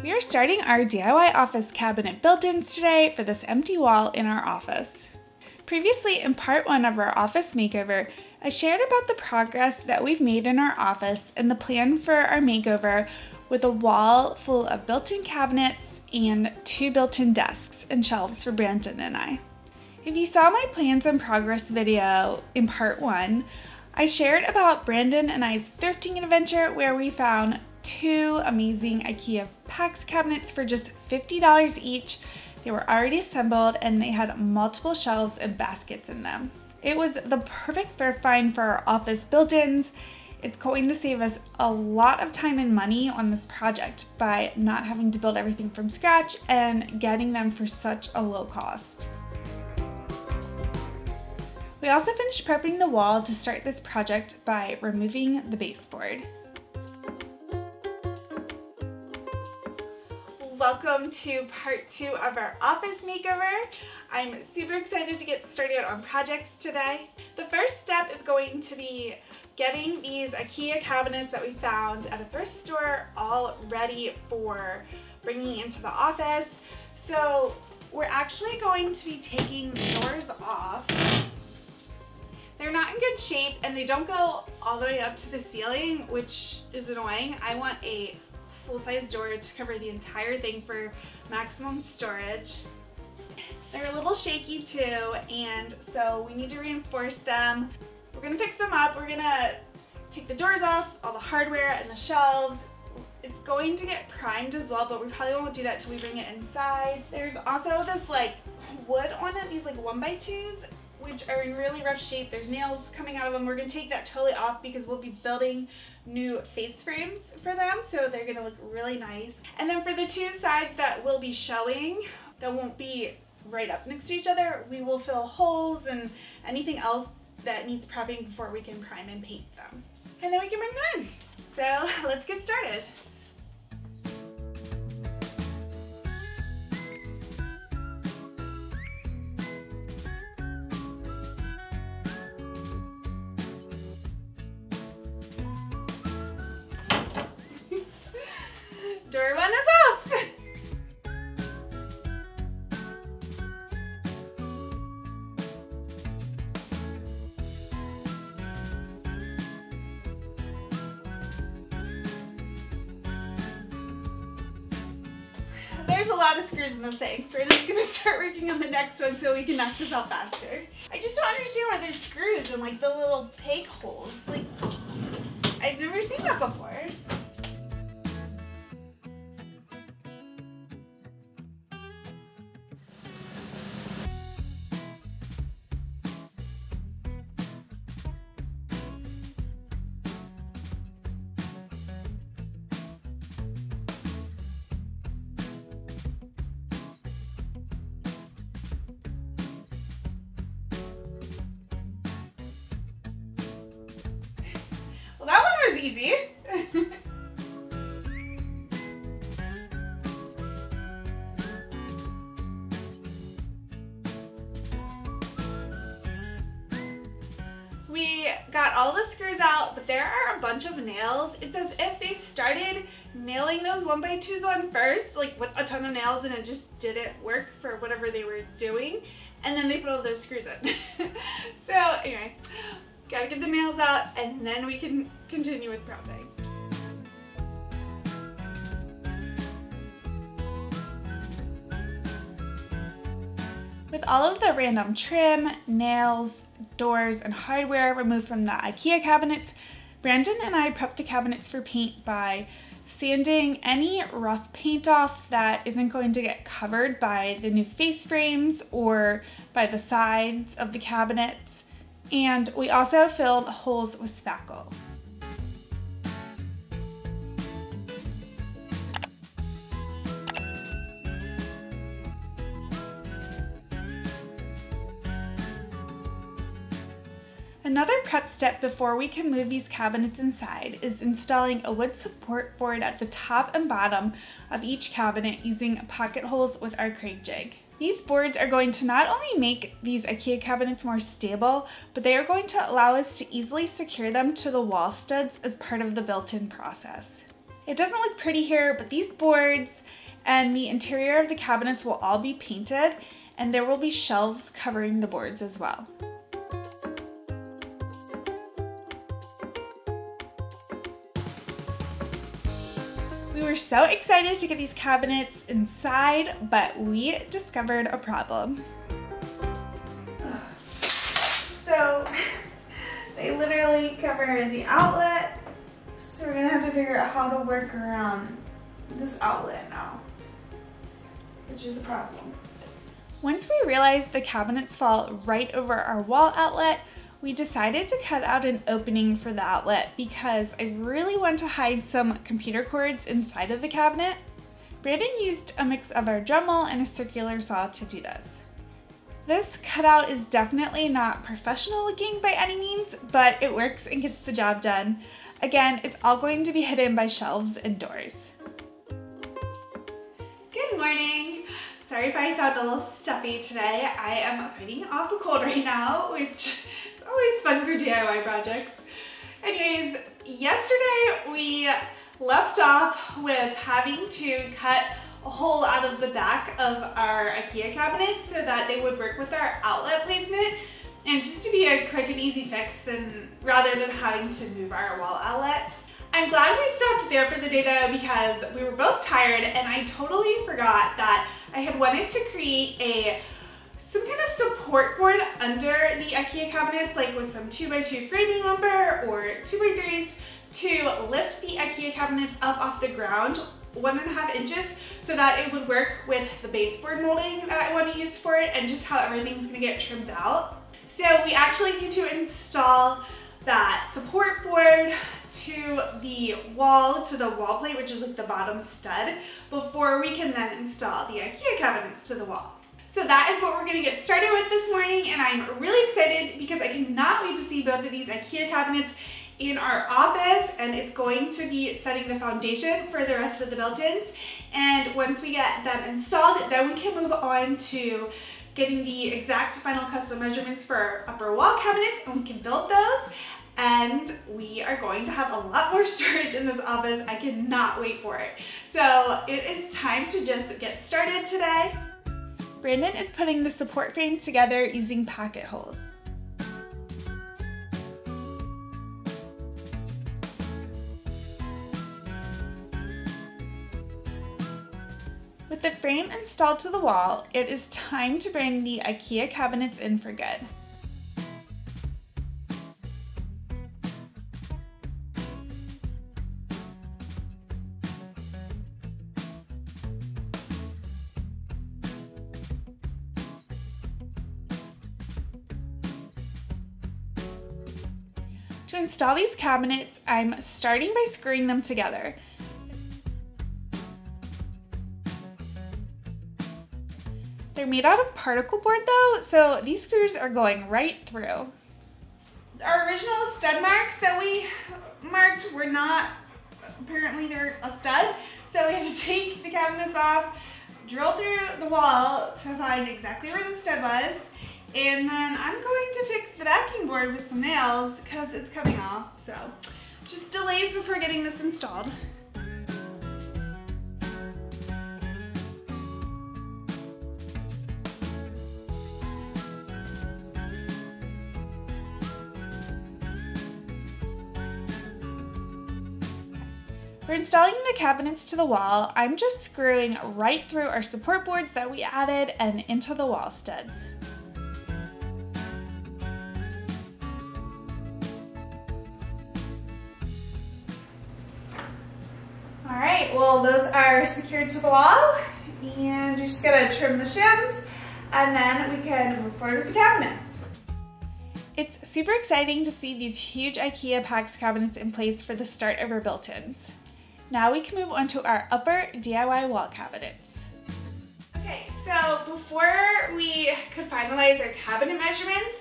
We are starting our DIY office cabinet build-ins today for this empty wall in our office. Previously, in part 1 of our office makeover, I shared about the progress that we've made in our office and the plan for our makeover with a wall full of built-in cabinets and 2 built-in desks and shelves for Brandon and I. If you saw my plans and progress video in part 1, I shared about Brandon and I's thrifting adventure where we found 2 amazing IKEA PAX cabinets for just $50 each. They were already assembled and they had multiple shelves and baskets in them. It was the perfect thrift find for our office built-ins. It's going to save us a lot of time and money on this project by not having to build everything from scratch and getting them for such a low cost. We also finished prepping the wall to start this project by removing the baseboard. Welcome to part 2 of our office makeover. I'm super excited to get started on projects today. The first step is going to be getting these IKEA cabinets that we found at a thrift store all ready for bringing into the office. So we're actually going to be taking the doors off. They're not in good shape and they don't go all the way up to the ceiling, which is annoying. I want a full-size door to cover the entire thing for maximum storage. They're a little shaky too, and so we need to reinforce them. We're gonna fix them up. We're gonna take the doors off, all the hardware and the shelves. It's going to get primed as well, but we probably won't do that till we bring it inside. There's also this like wood on it, these like 1x2s, which are in really rough shape. There's nails coming out of them. We're gonna take that totally off because we'll be building new face frames for them, so they're gonna look really nice. And then for the 2 sides that will be showing, that won't be right up next to each other, we will fill holes and anything else that needs prepping before we can prime and paint them. And then we can bring them in. So let's get started. Door 1 is off! There's a lot of screws in this thing. Brandon's gonna start working on the next one so we can knock this out faster. I just don't understand why there's screws in like the little peg holes. Like, I've never seen that before. Well, that one was easy. We got all the screws out, but there are a bunch of nails. It's as if they started nailing those 1x2s on first, like with a ton of nails, and it just didn't work for whatever they were doing. And then they put all those screws in. So anyway, gotta get the nails out and then we can continue with prepping. With all of the random trim, nails, doors, and hardware removed from the IKEA cabinets, Brandon and I prepped the cabinets for paint by sanding any rough paint off that isn't going to get covered by the new face frames or by the sides of the cabinets. And we also filled holes with spackle. Another prep step before we can move these cabinets inside is installing a wood support board at the top and bottom of each cabinet using pocket holes with our Kreg jig. These boards are going to not only make these IKEA cabinets more stable, but they are going to allow us to easily secure them to the wall studs as part of the built-in process. It doesn't look pretty here, but these boards and the interior of the cabinets will all be painted, and there will be shelves covering the boards as well. We were so excited to get these cabinets inside, but we discovered a problem. So they literally cover the outlet, so we're gonna have to figure out how to work around this outlet now, which is a problem. Once we realized the cabinets fall right over our wall outlet, we decided to cut out an opening for the outlet because I really want to hide some computer cords inside of the cabinet. Brandon used a mix of our Dremel and a circular saw to do this. This cutout is definitely not professional looking by any means, but it works and gets the job done. Again, it's all going to be hidden by shelves and doors. Good morning. Sorry if I sound a little stuffy today. I am fighting off a cold right now, which is always fun for DIY projects. Anyways, yesterday we left off with having to cut a hole out of the back of our IKEA cabinets so that they would work with our outlet placement, and just to be a quick and easy fix rather than having to move our wall outlet. I'm glad we stopped there for the day though, because we were both tired and I totally forgot that I had wanted to create some kind of support board under the IKEA cabinets, like with some 2x2 framing lumber or 2x3s, to lift the IKEA cabinets up off the ground 1.5 inches so that it would work with the baseboard molding that I want to use for it and just how everything's going to get trimmed out. So we actually need to install that support board to the wall plate, which is like the bottom stud, before we can then install the IKEA cabinets to the wall. So that is what we're going to get started with this morning, and I'm really excited because I cannot wait to see both of these IKEA cabinets in our office, and it's going to be setting the foundation for the rest of the built-ins. And once we get them installed, then we can move on to getting the exact final custom measurements for our upper wall cabinets, and we can build those. And we are going to have a lot more storage in this office. I cannot wait for it. So it is time to just get started today. Brandon is putting the support frame together using pocket holes. With the frame installed to the wall, it is time to bring the IKEA cabinets in for good. To install these cabinets, I'm starting by screwing them together. They're made out of particle board though, so these screws are going right through. Our original stud marks that we marked were not, apparently they're a stud, so we had to take the cabinets off, drill through the wall to find exactly where the stud was, and then I'm going to fix the backing board with some nails because it's coming off, so just delays before getting this installed. For installing the cabinets to the wall, I'm just screwing right through our support boards that we added and into the wall studs. Alright, well those are secured to the wall, and you're just gonna trim the shims and then we can move forward with the cabinets. It's super exciting to see these huge IKEA PAX cabinets in place for the start of our built-ins. Now we can move on to our upper DIY wall cabinets. Okay, so before we could finalize our cabinet measurements,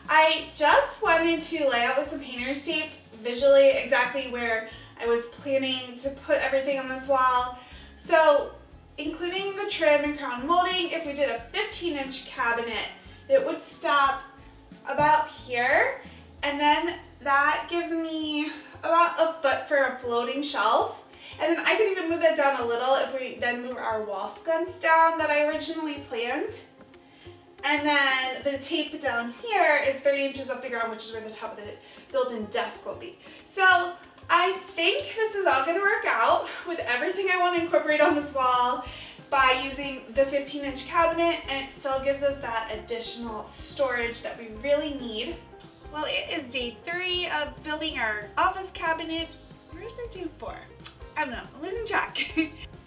I just wanted to lay out with some painter's tape visually exactly where I was planning to put everything on this wall. So including the trim and crown molding, if we did a 15-inch cabinet, it would stop about here, and then that gives me about a foot for a floating shelf. And then I could even move that down a little if we then move our wall sconce down that I originally planned. And then the tape down here is 30 inches off the ground, which is where the top of the built-in desk will be. So I think this is all gonna work out with everything I want to incorporate on this wall by using the 15-inch cabinet, and it still gives us that additional storage that we really need. Well, it is day 3 of building our office cabinet. Where's it day 4? I don't know, I'm losing track.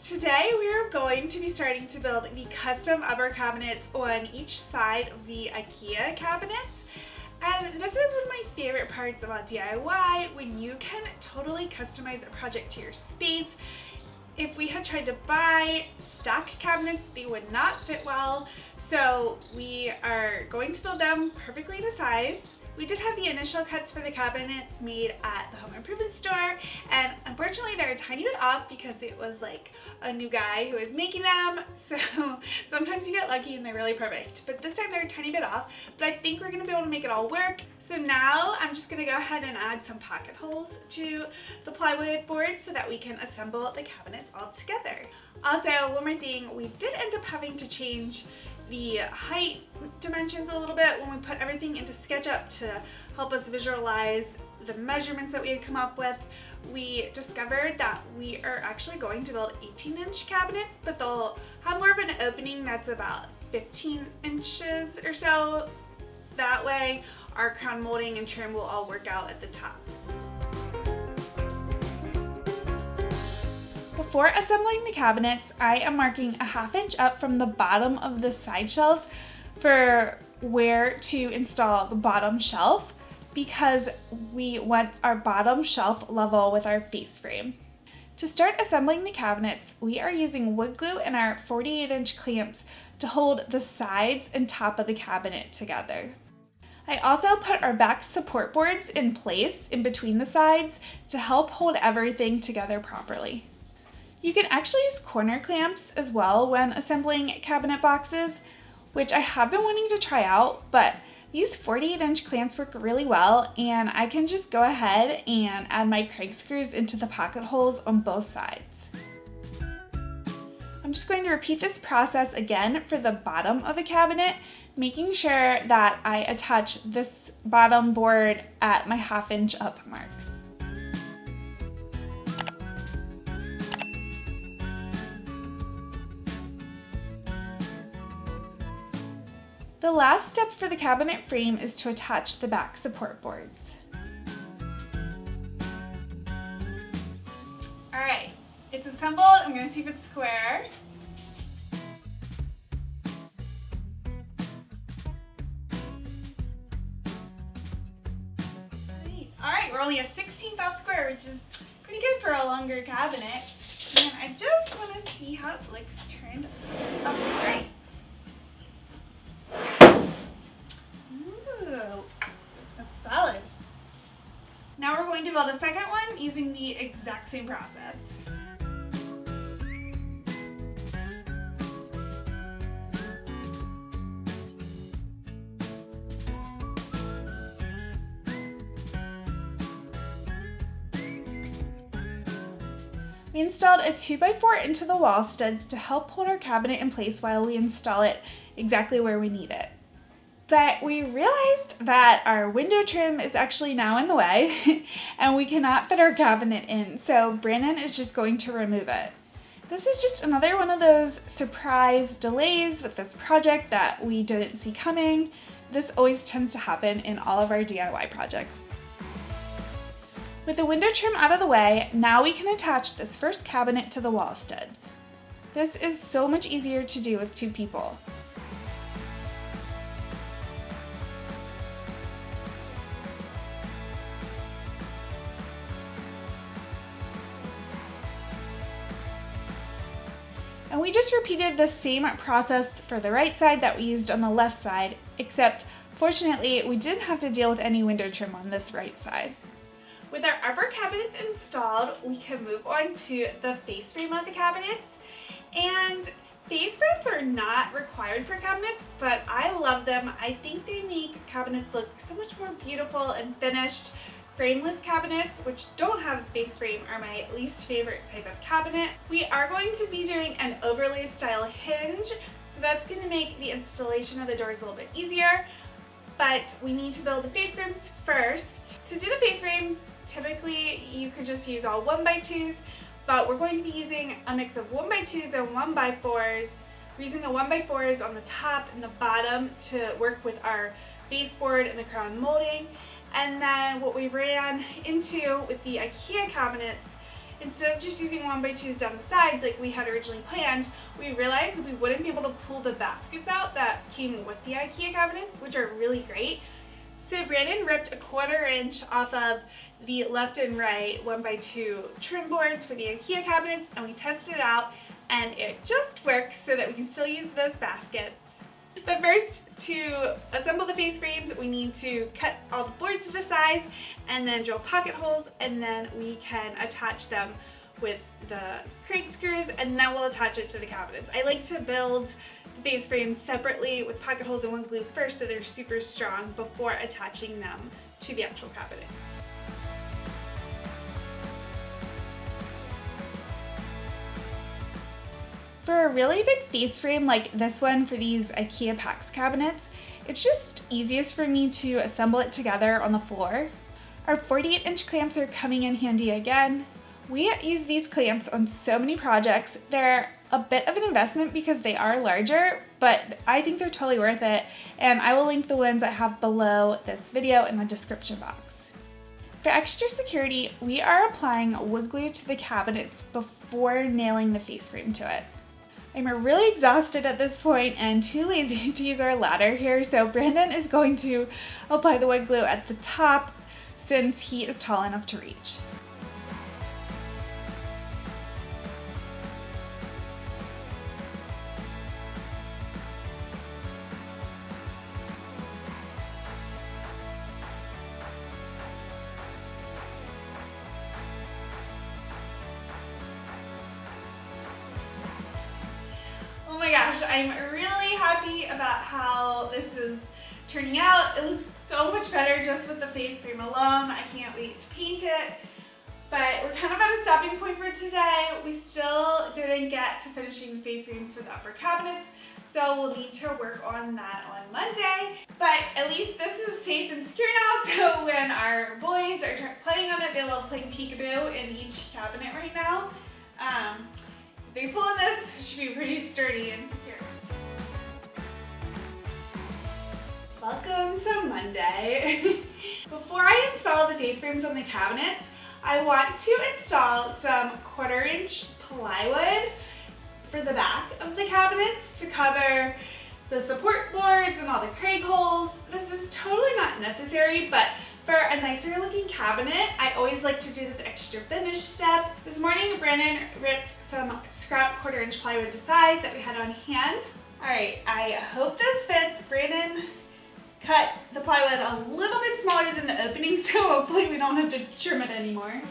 Today we are going to be starting to build the custom upper cabinets on each side of the IKEA cabinets. And this is one of my favorite parts about DIY, when you can totally customize a project to your space. If we had tried to buy stock cabinets, they would not fit well. So we are going to build them perfectly to size. We did have the initial cuts for the cabinets made at the home improvement store, and unfortunately they're a tiny bit off because it was like a new guy who was making them, so sometimes you get lucky and they're really perfect. But this time they're a tiny bit off, but I think we're going to be able to make it all work. So now I'm just going to go ahead and add some pocket holes to the plywood board so that we can assemble the cabinets all together. Also, one more thing, we did end up having to change the height dimensions a little bit when we put everything into SketchUp to help us visualize the measurements that we had come up with. We discovered that we are actually going to build 18-inch cabinets, but they'll have more of an opening that's about 15 inches or so. That way our crown molding and trim will all work out at the top. Before assembling the cabinets, I am marking a 1/2 inch up from the bottom of the side shelves for where to install the bottom shelf, because we want our bottom shelf level with our face frame. To start assembling the cabinets, we are using wood glue and our 48-inch clamps to hold the sides and top of the cabinet together. I also put our back support boards in place in between the sides to help hold everything together properly. You can actually use corner clamps as well when assembling cabinet boxes, which I have been wanting to try out, but these 48-inch clamps work really well, and I can just go ahead and add my Craig screws into the pocket holes on both sides. I'm just going to repeat this process again for the bottom of the cabinet, making sure that I attach this bottom board at my 1/2 inch up marks. The last step for the cabinet frame is to attach the back support boards. Alright, it's assembled. I'm going to see if it's square. Alright, we're only a 1/16 off square, which is pretty good for a longer cabinet. And I just want to see how it looks turned up right. That's solid. Now we're going to build a second one using the exact same process. We installed a 2x4 into the wall studs to help hold our cabinet in place while we install it exactly where we need it. But we realized that our window trim is actually now in the way and we cannot fit our cabinet in, so Brandon is just going to remove it. This is just another one of those surprise delays with this project that we didn't see coming. This always tends to happen in all of our DIY projects. With the window trim out of the way, now we can attach this first cabinet to the wall studs. This is so much easier to do with 2 people. And we just repeated the same process for the right side that we used on the left side, except fortunately we didn't have to deal with any window trim on this right side. With our upper cabinets installed, we can move on to the face frame of the cabinets. And face frames are not required for cabinets, but I love them. I think they make cabinets look so much more beautiful and finished. Frameless cabinets, which don't have a face frame, are my least favorite type of cabinet. We are going to be doing an overlay style hinge, so that's going to make the installation of the doors a little bit easier, but we need to build the face frames first. To do the face frames, typically you could just use all 1x2s, but we're going to be using a mix of 1x2s and 1x4s. We're using the 1x4s on the top and the bottom to work with our baseboard and the crown molding. And then what we ran into with the IKEA cabinets, instead of just using 1x2s down the sides like we had originally planned, we realized that we wouldn't be able to pull the baskets out that came with the IKEA cabinets, which are really great. So Brandon ripped a 1/4 inch off of the left and right 1x2 trim boards for the IKEA cabinets, and we tested it out and it just works so that we can still use those baskets. But first, to assemble the face frames, we need to cut all the boards to size and then drill pocket holes, and then we can attach them with the crank screws, and then we'll attach it to the cabinets. I like to build the face frames separately with pocket holes and one glue first so they're super strong before attaching them to the actual cabinet. For a really big face frame like this one for these IKEA PAX cabinets, it's just easiest for me to assemble it together on the floor. Our 48-inch clamps are coming in handy again. We use these clamps on so many projects. They're a bit of an investment because they are larger, but I think they're totally worth it, and I will link the ones I have below this video in the description box. For extra security, we are applying wood glue to the cabinets before nailing the face frame to it. I'm really exhausted at this point and too lazy to use our ladder here, so Brandon is going to apply the wood glue at the top since he is tall enough to reach. Oh my gosh, I'm really happy about how this is turning out. It looks so much better just with the face frame alone. I can't wait to paint it. But we're kind of at a stopping point for today. We still didn't get to finishing the face frame for the upper cabinets, so we'll need to work on that on Monday. But at least this is safe and secure now, so when our boys are playing on it, they love playing peekaboo in each cabinet right now. If they pull in this, it should be pretty sturdy and secure. Welcome to Monday. Before I install the face frames on the cabinets, I want to install some 1/4 inch plywood for the back of the cabinets to cover the support boards and all the crank holes. This is totally not necessary, but for a nicer looking cabinet, I always like to do this extra finish step. This morning, Brandon ripped some scrap 1/4 inch plywood to size that we had on hand. All right, I hope this fits. Brandon cut the plywood a little bit smaller than the opening, so hopefully we don't have to trim it anymore.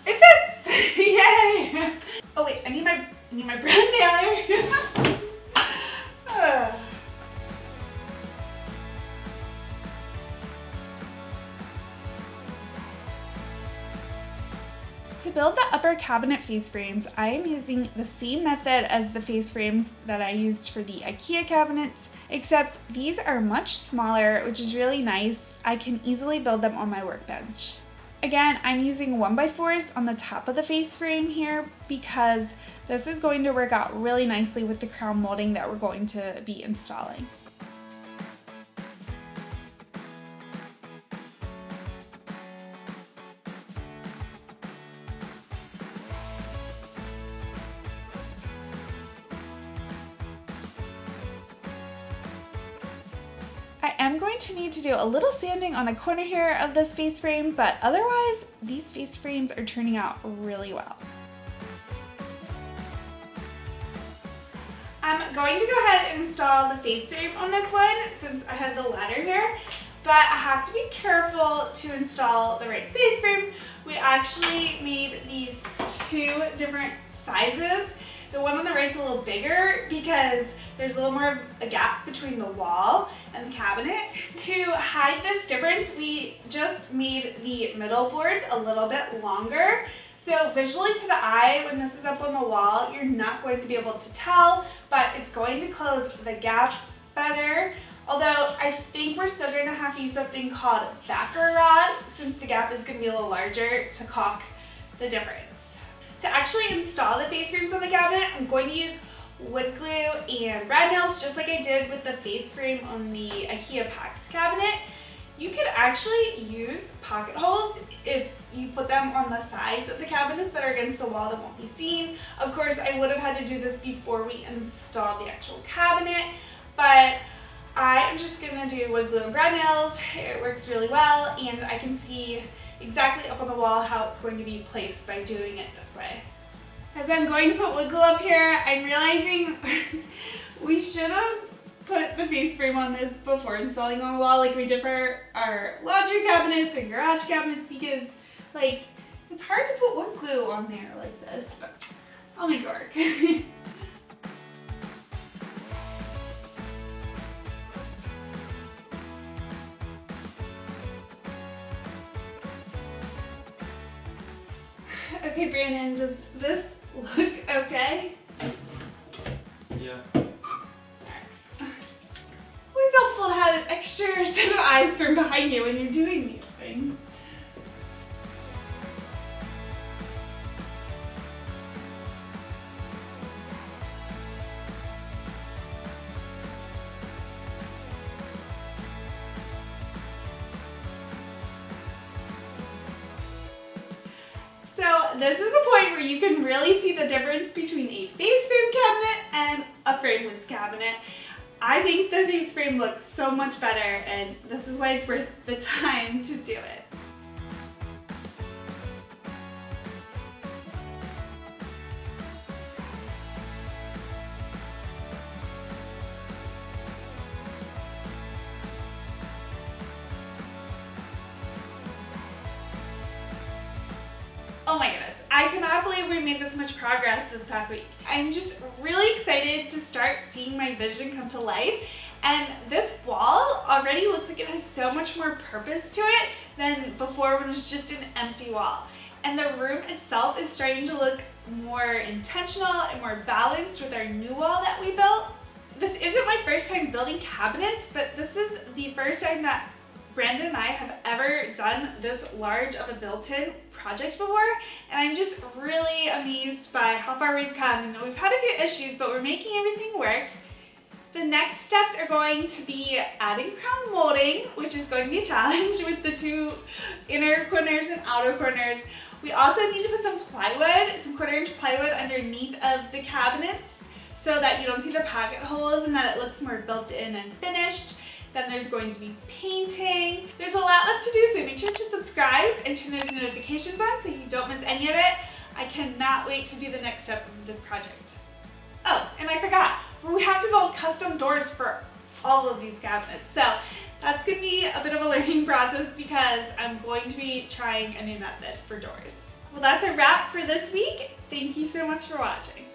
It fits! Yay! Oh wait, I need my brown nailer. To build the upper cabinet face frames, I am using the same method as the face frames that I used for the IKEA cabinets, except these are much smaller, which is really nice. I can easily build them on my workbench. Again, I'm using 1x4s on the top of the face frame here because this is going to work out really nicely with the crown molding that we're going to be installing. I am going to need to do a little sanding on the corner here of this face frame, but otherwise these face frames are turning out really well. I'm going to go ahead and install the face frame on this one since I have the ladder here, but I have to be careful to install the right face frame. We actually made these two different sizes The one on the right is a little bigger because there's a little more of a gap between the wall and the cabinet. To hide this difference, we just made the middle boards a little bit longer. So visually to the eye, when this is up on the wall, you're not going to be able to tell, but it's going to close the gap better. Although I think we're still going to have to use something called backer rod, since the gap is going to be a little larger, to caulk the difference. To actually install the face frames on the cabinet, I'm going to use wood glue and brad nails, just like I did with the face frame on the IKEA PAX cabinet. You could actually use pocket holes if you put them on the sides of the cabinets that are against the wall that won't be seen. Of course, I would have had to do this before we installed the actual cabinet, but I'm just gonna do wood glue and brad nails. It works really well, and I can see exactly up on the wall how it's going to be placed by doing it this way. As I'm going to put wood glue up here, I'm realizing we should have put the face frame on this before installing on the wall like we did for our laundry cabinets and garage cabinets, because like it's hard to put wood glue on there like this, but I'll make it work. Okay, Brandon, does this look okay? Yeah. Always helpful to have an extra set of eyes from behind you when you're doing these things. So this is a point where you can really see the difference between a face frame cabinet and a frameless cabinet. I think the face frame looks so much better, and this is why it's worth the time to do it. Oh my goodness, I cannot believe we made this much progress this past week. I'm just really excited to start seeing my vision come to life, and this wall already looks like it has so much more purpose to it than before when it was just an empty wall. And the room itself is starting to look more intentional and more balanced with our new wall that we built. This isn't my first time building cabinets, but this is the first time that Brandon and I have ever done this large of a built-in project before, and I'm just really amazed by how far we've come. And we've had a few issues, but we're making everything work. The next steps are going to be adding crown molding, which is going to be a challenge with the two inner corners and outer corners. We also need to put some plywood, some 1/4-inch plywood underneath of the cabinets so that you don't see the pocket holes and that it looks more built in and finished. Then there's going to be painting. There's a lot left to do, so make sure to subscribe and turn those notifications on so you don't miss any of it. I cannot wait to do the next step of this project. Oh, and I forgot, we have to build custom doors for all of these cabinets. So that's gonna be a bit of a learning process because I'm going to be trying a new method for doors. Well, that's a wrap for this week. Thank you so much for watching.